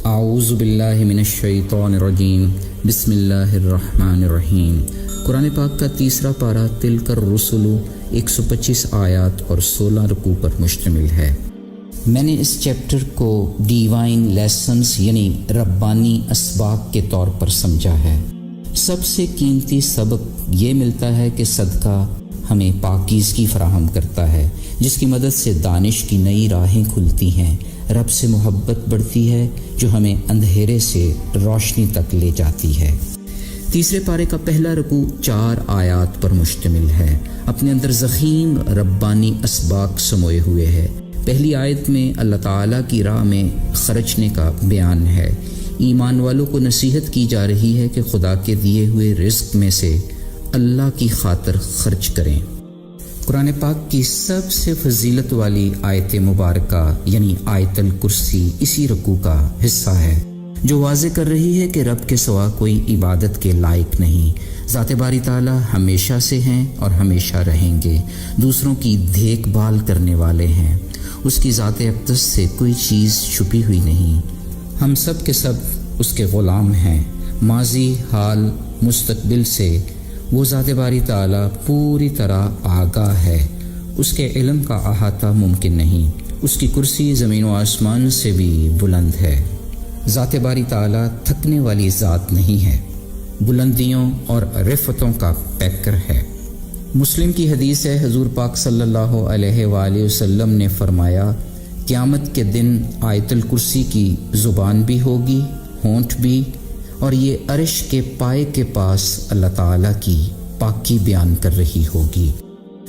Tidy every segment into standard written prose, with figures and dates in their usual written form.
اعوذ باللہ من الشیطان الرجیم بسم اللہ الرحمن الرحیم۔ قرآن پاک کا تیسرا پارہ تلک الرسل 125 آیات اور 16 رکوع پر مشتمل ہے۔ میں نے اس چیپٹر کو ڈیوائن لیسنز یعنی ربانی اسباق کے طور پر سمجھا ہے۔ سب سے قیمتی سبق یہ ملتا ہے کہ صدقہ ہمیں پاکیزگی فراہم کرتا ہے، جس کی مدد سے دانش کی نئی راہیں کھلتی ہیں، رب سے محبت بڑھتی ہے جو ہمیں اندھیرے سے روشنی تک لے جاتی ہے۔ تیسرے پارے کا پہلا رکوع 4 آیات پر مشتمل ہے، اپنے اندر ضخیم ربانی اسباق سموئے ہوئے ہے۔ پہلی آیت میں اللہ تعالیٰ کی راہ میں خرچنے کا بیان ہے۔ ایمان والوں کو نصیحت کی جا رہی ہے کہ خدا کے دیے ہوئے رزق میں سے اللہ کی خاطر خرچ کریں۔ قرآن پاک کی سب سے فضیلت والی آیت مبارکہ یعنی آیت الکرسی اسی رکوع کا حصہ ہے، جو واضح کر رہی ہے کہ رب کے سوا کوئی عبادت کے لائق نہیں۔ ذات باری تعالیٰ ہمیشہ سے ہیں اور ہمیشہ رہیں گے، دوسروں کی دیکھ بھال کرنے والے ہیں، اس کی ذات اقدس سے کوئی چیز چھپی ہوئی نہیں۔ ہم سب کے سب اس کے غلام ہیں، ماضی، حال، مستقبل سے وہ ذات باری تعالیٰ پوری طرح آگاہ ہے۔ اس کے علم کا احاطہ ممکن نہیں، اس کی کرسی زمین و آسمان سے بھی بلند ہے۔ ذات باری تعالیٰ تھکنے والی ذات نہیں ہے، بلندیوں اور رفتوں کا پیکر ہے۔ مسلم کی حدیث ہے، حضور پاک صلی اللہ علیہ وآلہ وسلم نے فرمایا، قیامت کے دن آیت الکرسی کی زبان بھی ہوگی، ہونٹ بھی، اور یہ عرش کے پائے کے پاس اللہ تعالیٰ کی پاکی بیان کر رہی ہوگی۔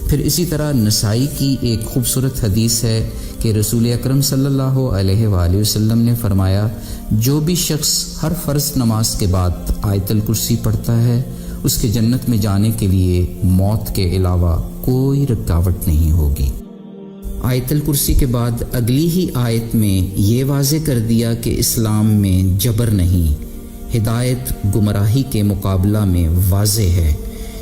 پھر اسی طرح نسائی کی ایک خوبصورت حدیث ہے کہ رسول اکرم صلی اللہ علیہ وآلہ وسلم نے فرمایا، جو بھی شخص ہر فرض نماز کے بعد آیت الکرسی پڑھتا ہے، اس کے جنت میں جانے کے لیے موت کے علاوہ کوئی رکاوٹ نہیں ہوگی۔ آیت الکرسی کے بعد اگلی ہی آیت میں یہ واضح کر دیا کہ اسلام میں جبر نہیں، ہدایت گمراہی کے مقابلہ میں واضح ہے۔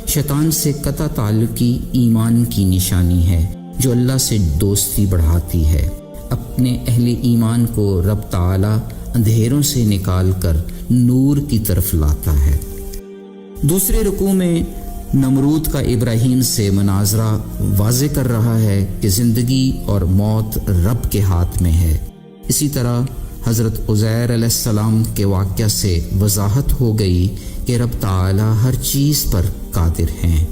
شیطان سے قطع تعلقی ایمان کی نشانی ہے جو اللہ سے دوستی بڑھاتی ہے۔ اپنے اہل ایمان کو رب تعالی اندھیروں سے نکال کر نور کی طرف لاتا ہے۔ دوسرے رکوع میں نمرود کا ابراہیم سے مناظرہ واضح کر رہا ہے کہ زندگی اور موت رب کے ہاتھ میں ہے۔ اسی طرح حضرت عزیر علیہ السلام کے واقعہ سے وضاحت ہو گئی کہ رب تعالی ہر چیز پر قادر ہیں۔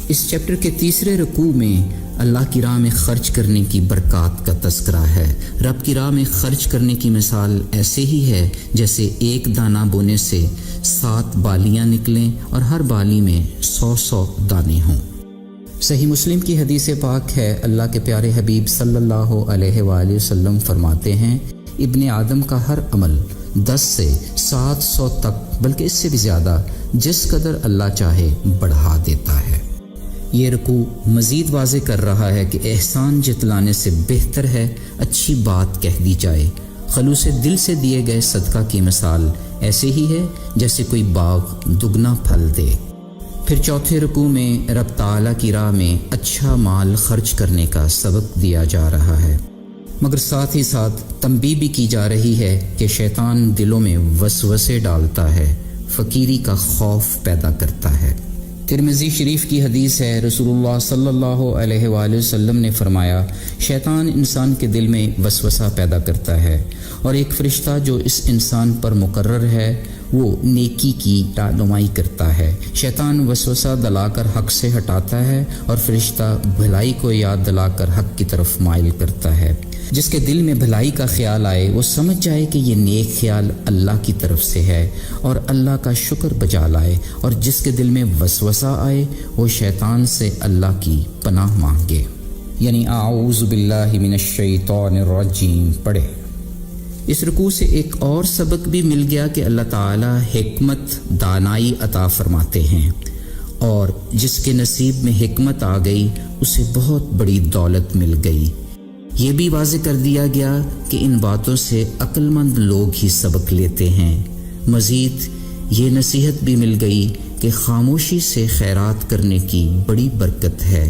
اس چیپٹر کے تیسرے رکوع میں اللہ کی راہ میں خرچ کرنے کی برکات کا تذکرہ ہے۔ رب کی راہ میں خرچ کرنے کی مثال ایسے ہی ہے جیسے ایک دانہ بونے سے 7 بالیاں نکلیں اور ہر بالی میں 100 دانے ہوں۔ صحیح مسلم کی حدیث پاک ہے، اللہ کے پیارے حبیب صلی اللہ علیہ وآلہ وسلم فرماتے ہیں، ابن آدم کا ہر عمل 10 سے 700 تک بلکہ اس سے بھی زیادہ جس قدر اللہ چاہے بڑھا دیتا ہے۔ یہ رکوع مزید واضح کر رہا ہے کہ احسان جتلانے سے بہتر ہے اچھی بات کہہ دی جائے۔ خلوص دل سے دیے گئے صدقہ کی مثال ایسے ہی ہے جیسے کوئی باغ دگنا پھل دے۔ پھر چوتھے رکوع میں رب تعالیٰ کی راہ میں اچھا مال خرچ کرنے کا سبق دیا جا رہا ہے، مگر ساتھ ہی ساتھ تنبیہ بھی کی جا رہی ہے کہ شیطان دلوں میں وسوسے ڈالتا ہے، فقیری کا خوف پیدا کرتا ہے۔ ترمذی شریف کی حدیث ہے، رسول اللہ صلی اللہ علیہ وآلہ وسلم نے فرمایا، شیطان انسان کے دل میں وسوسہ پیدا کرتا ہے، اور ایک فرشتہ جو اس انسان پر مقرر ہے وہ نیکی کی رہنمائی کرتا ہے۔ شیطان وسوسہ دلا کر حق سے ہٹاتا ہے اور فرشتہ بھلائی کو یاد دلا کر حق کی طرف مائل کرتا ہے۔ جس کے دل میں بھلائی کا خیال آئے وہ سمجھ جائے کہ یہ نیک خیال اللہ کی طرف سے ہے اور اللہ کا شکر بجا لائے، اور جس کے دل میں وسوسہ آئے وہ شیطان سے اللہ کی پناہ مانگے، یعنی اعوذ باللہ من الشیطان الرجیم پڑھے۔ اس رکوع سے ایک اور سبق بھی مل گیا کہ اللہ تعالی حکمت دانائی عطا فرماتے ہیں، اور جس کے نصیب میں حکمت آ گئی اسے بہت بڑی دولت مل گئی۔ یہ بھی واضح کر دیا گیا کہ ان باتوں سے عقل مند لوگ ہی سبق لیتے ہیں۔ مزید یہ نصیحت بھی مل گئی کہ خاموشی سے خیرات کرنے کی بڑی برکت ہے۔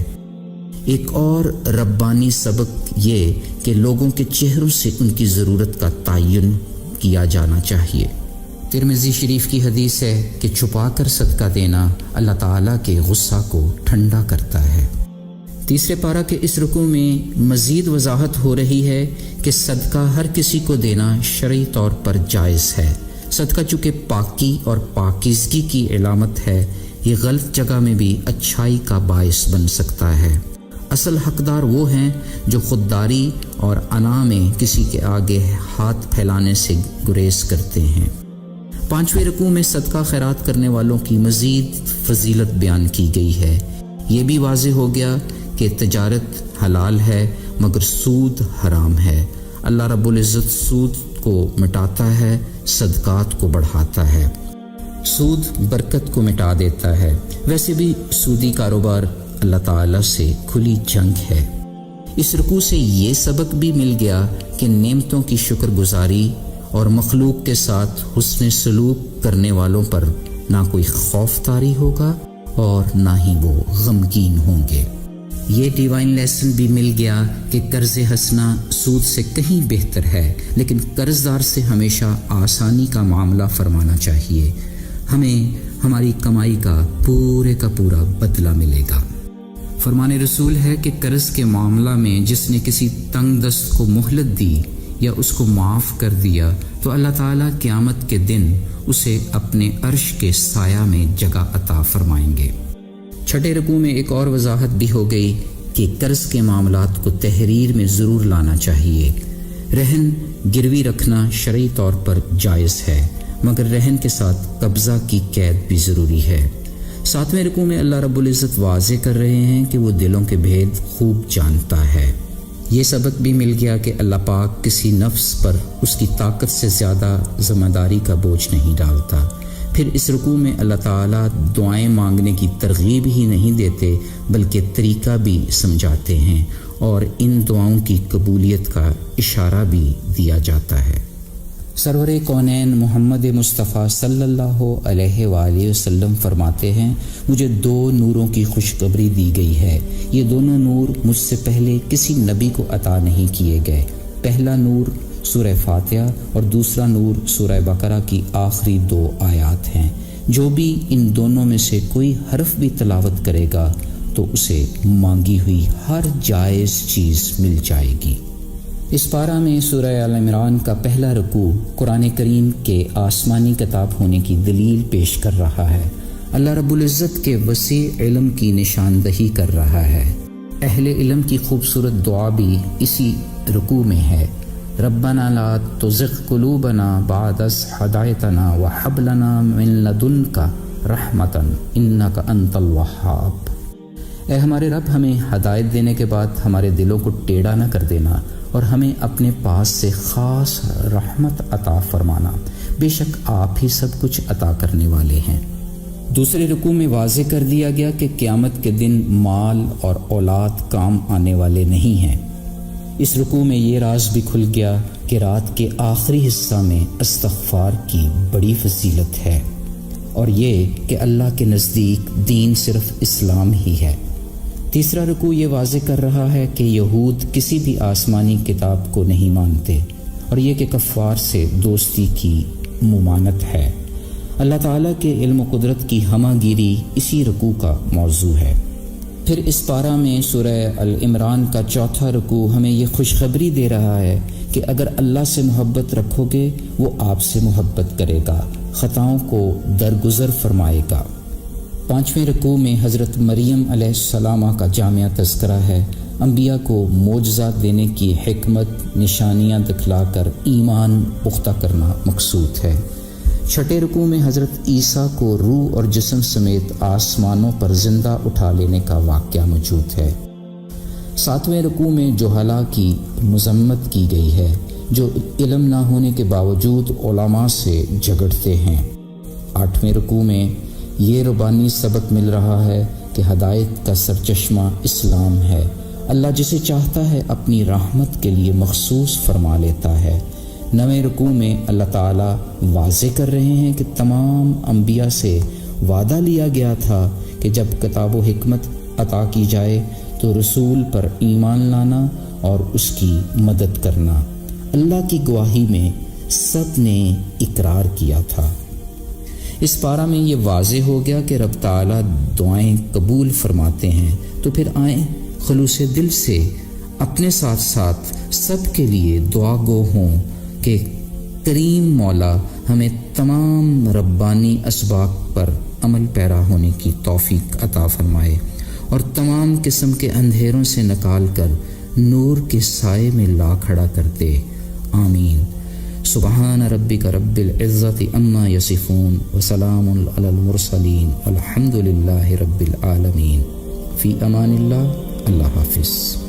ایک اور ربانی سبق یہ کہ لوگوں کے چہروں سے ان کی ضرورت کا تعین کیا جانا چاہیے۔ ترمذی شریف کی حدیث ہے کہ چھپا کر صدقہ دینا اللہ تعالیٰ کے غصہ کو ٹھنڈا کرتا ہے۔ تیسرے پارہ کے اس رکوع میں مزید وضاحت ہو رہی ہے کہ صدقہ ہر کسی کو دینا شرعی طور پر جائز ہے۔ صدقہ چونکہ پاکی اور پاکیزگی کی علامت ہے، یہ غلط جگہ میں بھی اچھائی کا باعث بن سکتا ہے۔ اصل حقدار وہ ہیں جو خودداری اور انا میں کسی کے آگے ہاتھ پھیلانے سے گریز کرتے ہیں۔ پانچویں رکوع میں صدقہ خیرات کرنے والوں کی مزید فضیلت بیان کی گئی ہے۔ یہ بھی واضح ہو گیا کہ تجارت حلال ہے مگر سود حرام ہے۔ اللہ رب العزت سود کو مٹاتا ہے، صدقات کو بڑھاتا ہے۔ سود برکت کو مٹا دیتا ہے۔ ویسے بھی سودی کاروبار اللہ تعالیٰ سے کھلی جنگ ہے۔ اس رکوع سے یہ سبق بھی مل گیا کہ نعمتوں کی شکر گزاری اور مخلوق کے ساتھ حسن سلوک کرنے والوں پر نہ کوئی خوف طاری ہوگا اور نہ ہی وہ غمگین ہوں گے۔ یہ ڈیوائن لیسن بھی مل گیا کہ قرض حسنہ سود سے کہیں بہتر ہے، لیکن قرض دار سے ہمیشہ آسانی کا معاملہ فرمانا چاہیے۔ ہمیں ہماری کمائی کا پورا بدلہ ملے گا۔ فرمان رسول ہے کہ قرض کے معاملہ میں جس نے کسی تنگ دست کو مہلت دی یا اس کو معاف کر دیا تو اللہ تعالیٰ قیامت کے دن اسے اپنے عرش کے سایہ میں جگہ عطا فرمائیں گے۔ چھٹے رکوع میں ایک اور وضاحت بھی ہو گئی کہ قرض کے معاملات کو تحریر میں ضرور لانا چاہیے۔ رہن گروی رکھنا شرعی طور پر جائز ہے، مگر رہن کے ساتھ قبضہ کی قید بھی ضروری ہے۔ ساتویں رکوع میں اللہ رب العزت واضح کر رہے ہیں کہ وہ دلوں کے بھید خوب جانتا ہے۔ یہ سبق بھی مل گیا کہ اللہ پاک کسی نفس پر اس کی طاقت سے زیادہ ذمہ داری کا بوجھ نہیں ڈالتا۔ پھر اس رکوع میں اللہ تعالیٰ دعائیں مانگنے کی ترغیب ہی نہیں دیتے بلکہ طریقہ بھی سمجھاتے ہیں اور ان دعاؤں کی قبولیت کا اشارہ بھی دیا جاتا ہے۔ سرور کونین محمد مصطفیٰ صلی اللہ علیہ وآلہ وسلم فرماتے ہیں، مجھے 2 نوروں کی خوشخبری دی گئی ہے۔ یہ دونوں نور مجھ سے پہلے کسی نبی کو عطا نہیں کیے گئے۔ پہلا نور سورہ فاتحہ اور دوسرا نور سورہ بقرہ کی آخری 2 آیات ہیں۔ جو بھی ان دونوں میں سے کوئی حرف بھی تلاوت کرے گا تو اسے مانگی ہوئی ہر جائز چیز مل جائے گی۔ اس پارہ میں سورہ آل عمران کا پہلا رکوع قرآن کریم کے آسمانی کتاب ہونے کی دلیل پیش کر رہا ہے۔ اللہ رب العزت کے وسیع علم کی نشاندہی کر رہا ہے۔ اہل علم کی خوبصورت دعا بھی اسی رکوع میں ہے۔ ربنا لا تزغ قلوبنا بعد اذ ہدایتنا وہب لنا من لدنک رحمۃ انک انت الوہاب۔ اے ہمارے رب، ہمیں ہدایت دینے کے بعد ہمارے دلوں کو ٹیڑھا نہ کر دینا اور ہمیں اپنے پاس سے خاص رحمت عطا فرمانا، بے شک آپ ہی سب کچھ عطا کرنے والے ہیں۔ دوسرے رکوع میں واضح کر دیا گیا کہ قیامت کے دن مال اور اولاد کام آنے والے نہیں ہیں۔ اس رکوع میں یہ راز بھی کھل گیا کہ رات کے آخری حصہ میں استغفار کی بڑی فضیلت ہے، اور یہ کہ اللہ کے نزدیک دین صرف اسلام ہی ہے۔ تیسرا رکوع یہ واضح کر رہا ہے کہ یہود کسی بھی آسمانی کتاب کو نہیں مانتے، اور یہ کہ کفار سے دوستی کی ممانت ہے۔ اللہ تعالیٰ کے علم و قدرت کی ہمہ گیری اسی رکوع کا موضوع ہے۔ پھر اس پارہ میں سورہ العمران کا چوتھا رکوع ہمیں یہ خوشخبری دے رہا ہے کہ اگر اللہ سے محبت رکھو گے وہ آپ سے محبت کرے گا، خطاؤں کو درگزر فرمائے گا۔ پانچویں رکوع میں حضرت مریم علیہ السلام کا جامع تذکرہ ہے۔ انبیاء کو معجزات دینے کی حکمت نشانیاں دکھلا کر ایمان پختہ کرنا مقصود ہے۔ چھٹے رکوع میں حضرت عیسیٰ کو روح اور جسم سمیت آسمانوں پر زندہ اٹھا لینے کا واقعہ موجود ہے۔ ساتویں رکوع میں جہلاء کی مذمت کی گئی ہے جو علم نہ ہونے کے باوجود علماء سے جھگڑتے ہیں۔ آٹھویں رکوع میں یہ ربانی سبق مل رہا ہے کہ ہدایت کا سرچشمہ اسلام ہے۔ اللہ جسے چاہتا ہے اپنی رحمت کے لیے مخصوص فرما لیتا ہے۔ نویں رکوع میں اللہ تعالیٰ واضح کر رہے ہیں کہ تمام انبیاء سے وعدہ لیا گیا تھا کہ جب کتاب و حکمت عطا کی جائے تو رسول پر ایمان لانا اور اس کی مدد کرنا۔ اللہ کی گواہی میں سب نے اقرار کیا تھا۔ اس پارہ میں یہ واضح ہو گیا کہ رب تعالیٰ دعائیں قبول فرماتے ہیں، تو پھر آئیں خلوص دل سے اپنے ساتھ ساتھ سب کے لیے دعا گو ہوں کہ کریم مولا ہمیں تمام ربانی اسباق پر عمل پیرا ہونے کی توفیق عطا فرمائے اور تمام قسم کے اندھیروں سے نکال کر نور کے سائے میں لا کھڑا کر دے، آمین۔ سبحان ربک رب العزت عما یصفون وسلام علی المرسلین والحمد للہ رب العالمین۔ فی امان اللہ، اللہ حافظ۔